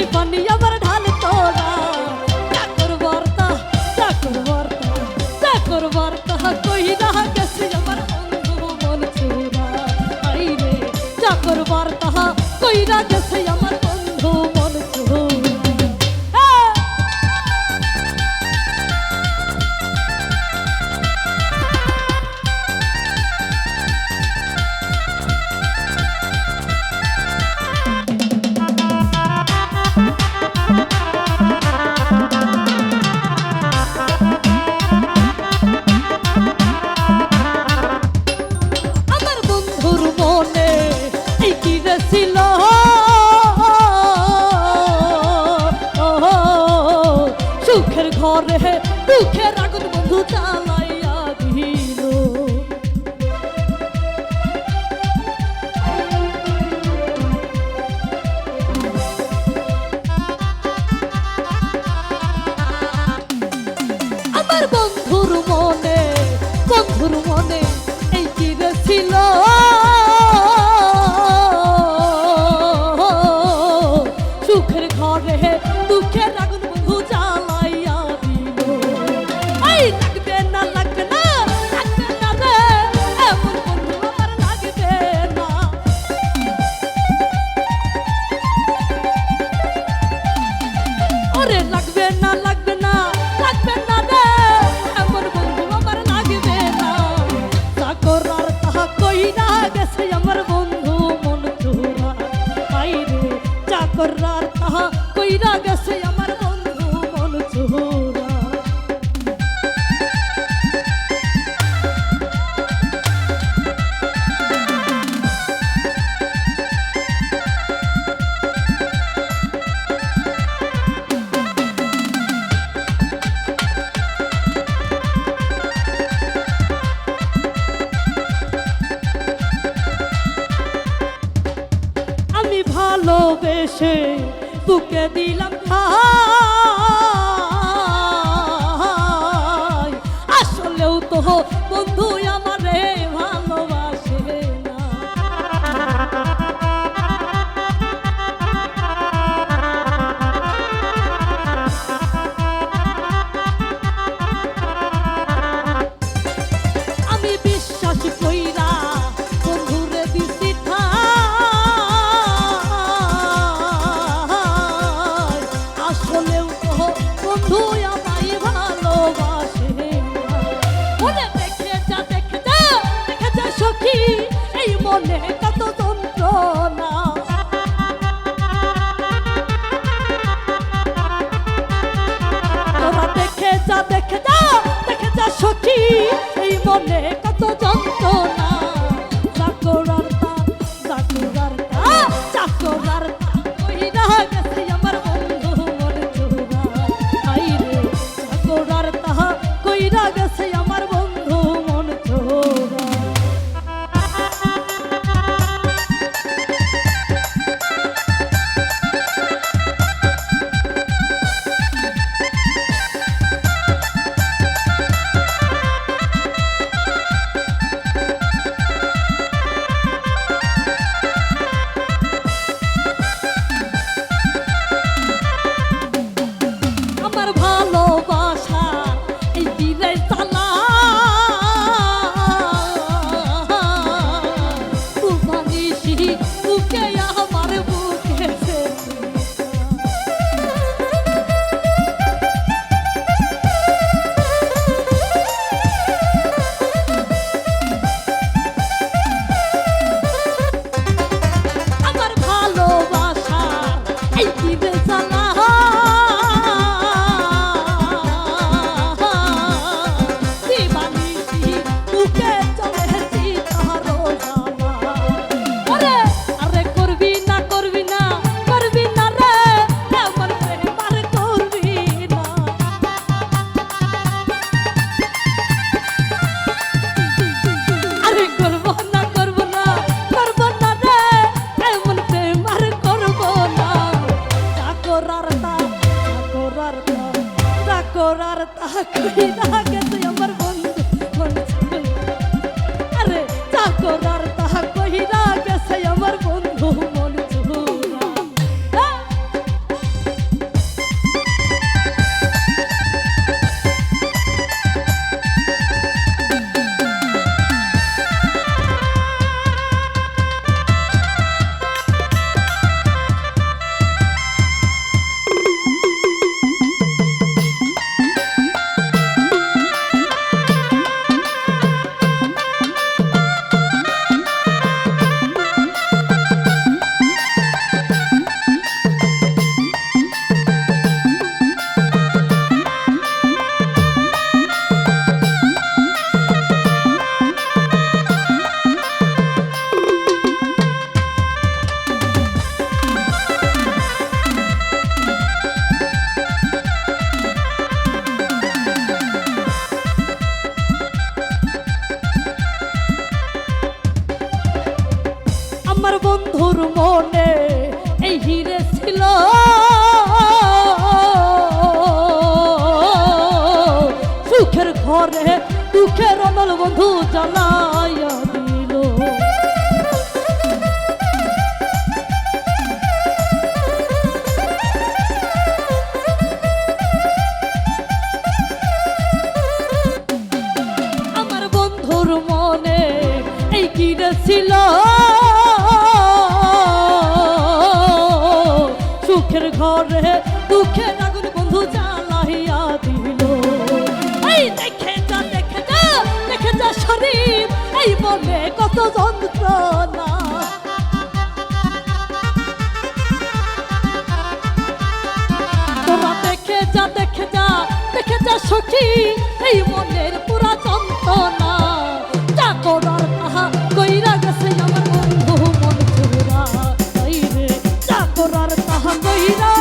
তাই পানি আমার ঢাল তোরা চাকর বার্তা কইরা গেছে আমার বন্ধু মন চোরা আইরে চাকর বার্তা কইরা গেছে আমার বন্ধু মন চোরা ছিল সুখের ঘরে দুঃখের আগুন বন্ধু জ্বালাইয়া দিল আমার বন্ধুর মনে এই কি রে ছিল সুখের ঘরে দুঃখের আগুন বন্ধু জ্বালাইয়া দিল এই লাগবে না রে এমন বন্ধু আমার লাগবে না ওরে লাগবে না রে এমন বন্ধু আমার লাগবে না চাকর আর তাহা কইরা গেছে আমার বন্ধু মন চোরা আইরে চাকর আর তাহা কইরা গেছে আমার বন্ধু মন চোরা আমি ভালোবেসে বুকে দিলাম ভাই আসলেও তো বন্ধু আমারে ভালোবাসে না আমি বিশ্বাস কইরা বন্ধুরে দিছি আসলেও তো বন্ধু আমায় ভালোবাসে মনে দেখে যা সখী এই মনে কত যন্ত্রণা তোরা দেখে যা সখী এই মনে কত যন্ত্রণা চাকর আর কইরা গেছে আমার বন্ধু মন চোরা আইরে চাকর আর তাহা কইরা গেছে আমার বন্ধু মন চোরা করার তাহা কইরা গেছে আমার বন্ধু মন আরে যা করার তাহা কইরা গেছে আমার বন্ধু মন চুরা মনে এই হিরে ছিল সুখের ঘরে দুঃখের অনল বন্ধু জ্বালাইয়া দিল। আমার বন্ধুর মনে এই কিরে ছিল সুখের ঘরে দুঃখের আগুন বন্ধু জ্বালাইয়া দিল। এই দেখে যা শরীর এই মনে কত যন্ত্রণা তোরা দেখে যা সখী এই মনের পুরা যন্ত্রণা যা করার তাহা কইরা গেছে আমার বন্ধু মন চুরা রে যা করার তাহা কইরা